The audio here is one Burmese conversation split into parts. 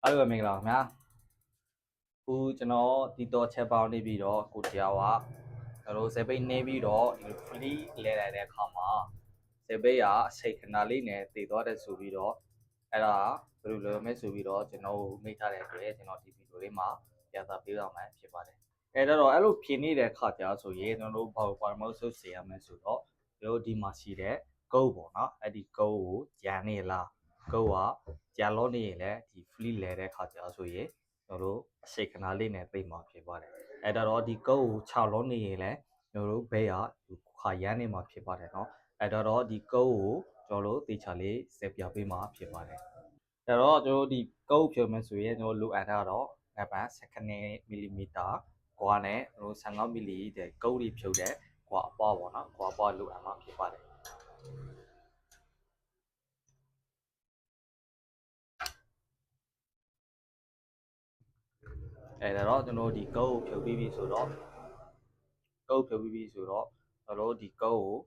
အားလုံးပဲမင်္ဂလာပါခင်ဗျာအခုကျွန်တော်ဒီတော့ချက်ပေါင်းနေပြီးတော့ကိုတရားကကျွန်တော်စပိတ်နေပြီးတော့ဒီ free လဲလိုက်တဲ့အခါမှာစပိတ်ကအစိတ်ခဏလေးနဲ့တည်သွားတဲ့ဆိုပြီးတော့အဲ့ဒါဘယ်လိုလုပ်မလဲဆိုပြီးတော့ကျွန်တော်မိတ်ထားတဲ့အတွက်ကျွန်တော်ဒီဗီဒီယိုလေးမှာပြသပေးတော့မှာဖြစ်ပါတယ်အဲ့တော့အဲ့လိုဖြစ်နေတဲ့အခါကျဆိုရင်ကျွန်တော်တို့ဘာမှမဆုတ်စေရမယ်ဆိုတော့ကျွန်တော်ဒီမှာရှိတဲ့ကုတ်ပေါ့နော်အဲ့ဒီကုတ်ကိုကြံနေလားကုတ်ကကြံလို့နေရင်လည်းဒီ free လဲတဲ့အခါကျဆိုရင်ကျွန်တော်တို့အစိတ်ခဏလေးနဲ့သိမှာဖြစ်ပါတယ်အဲ့တော့ဒီကုတ်ကို6လုံးနေရင်လည်းကျွန်တော်တို့ဘေးကခါရမ်းနေမှာဖြစ်ပါတယ်เนาะအဲ့တော့ဒီကုတ်ကိုကျွန်တော်တို့တေချာလေးစက်ပြပေးမှာဖြစ်ပါတယ်အဲ့တော့ကျွန်တော်ဒီကုတ်ဖြုံမယ်ဆိုရင်ကျွန်တော်လိုအပ်တာတော့ငါးပန်း12မီလီမီတာကွာနဲ့ကျွန်တော်15မီလီတဲ့ကုတ်လေးဖြုတ်တဲ့ကွာအပွားပေါ့နော်ကွာအပွားလိုအပ်မှာဖြစ်ပါတယ်အဲ့တော့ကျွန်တော်ဒီကုတ်ကိုဖြုတ်ပြီးပြီဆိုတော့ကုတ်ဖြုတ်ပြီးပြီဆိုတော့ကျွန်တော်ဒီကုတ်ကို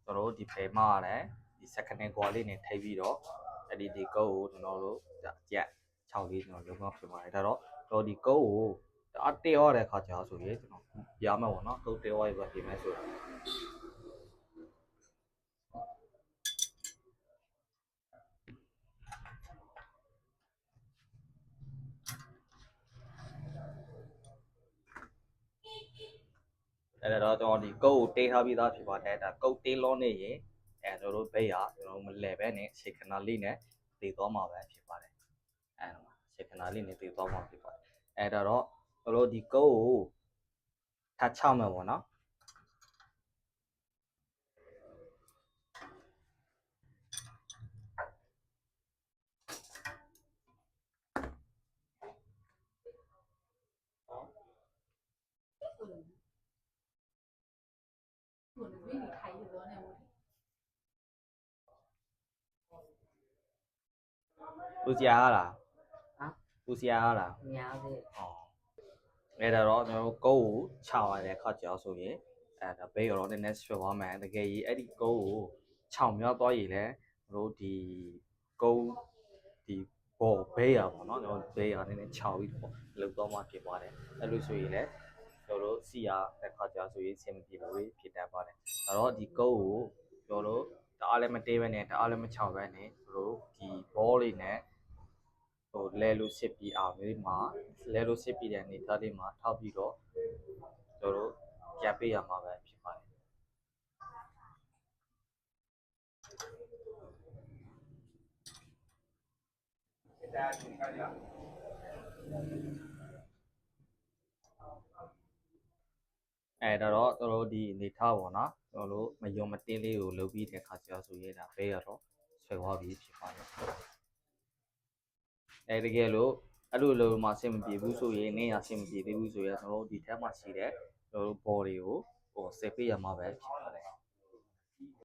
ကျွန်တော်ဒီဖယ်မှာရတယ်ဒီ second ကွာလေးနဲ့ထိပ်ပြီးတော့အဲ့ဒီကုတ်ကိုကျွန်တော်တို့ကြက်6လေးကျွန်တော်လုံးဝဖြစ်ပါတယ်ဒါတော့ဒီကုတ်ကိုအတေရောတဲ့ခါကျဆိုရင်ကျွန်တော်ပြမှာပေါ့နော်ကုတ်တေရောရပါပြင်မယ်ဆိုတာအဲ့တော့ကျွန်တော်ဒီကုတ်ကိုတေးထားပြီးသားဖြစ်ပါတယ်ဒါကုတ်တေးလုံးနေရင်အဲ့ကျွန်တော်တို့ဘိတ်ရကျွန်တော်မလဲပဲနဲ့ရှေခဏလေးနဲ့တည်သွားမှာပဲဖြစ်ပါတယ်အဲ့တော့ရှေခဏလေးနဲ့တည်သွားမှာဖြစ်ပါတယ်အဲ့တော့ကျွန်တော်ဒီကုတ်ကိုထပ်ချမယ်ပေါ့နော်လူစရာလားလူစရာလားမများသေး အဲ့တော့ကျွန်တော်တို့ကုတ်ကိုခြောက်ရတဲ့အခါကျဆိုရင်အဲ့ဒါဘေးရောနည်းနည်းဆွဲသွားမယ်တကယ်ကြီးအဲ့ဒီကုတ်ကိုခြောက်မြောက်သွားရင်လည်းတို့ဒီကုတ်ဒီဘောဘေးရပေါ့နော်ကျွန်တော်ဘေးရနည်းနည်းခြောက်ပြီးတော့လောက်တော့မှဖြစ်သွားတယ်အဲ့လိုဆိုရင်လည်းကျွန်တော်တို့စီရတဲ့ခါကျဆိုရင်ဆင်မပြေလို့ဖြစ်တတ်ပါတယ်အဲ့တော့ဒီကုတ်ကိုကျွန်တော်တို့တအားလည်းမတေးပဲနဲ့တအားလည်းမခြောက်ပဲနဲ့တို့ဒီဘောလေးနဲ့ဟိုလဲလို့စစ်ပြီးအောင်လေးမှာလဲလို့စစ်ပြီးတဲ့အနေထားလေးမှာထောက်ပြီးတော့ကျွန်တော်တို့ရပ်ပေးရမှာပဲဖြစ်ပါတယ်အဲ့တော့ကျွန်တော်တို့ဒီအနေထားပေါ့နော်ကျွန်တော်တို့မယုံမတင်းလေးကိုလုပ်ပြီးတဲ့ခါကျဆိုရင်ဒါဖေးရတော့ဆွဲသွားပြီးဖြစ်ပါတယ်တကယ်လို့အဲ့လိုလိုမှဆင်မပြေဘူးဆိုရင်နေရဆင်မပြေသေးဘူးဆိုရင်ကျွန်တော်တို့ဒီထက်မှရှိတဲ့ကျွန်တော်တို့ body ကိုဟိုဆက်ပေးရမှာပဲဖြစ်ပါတယ်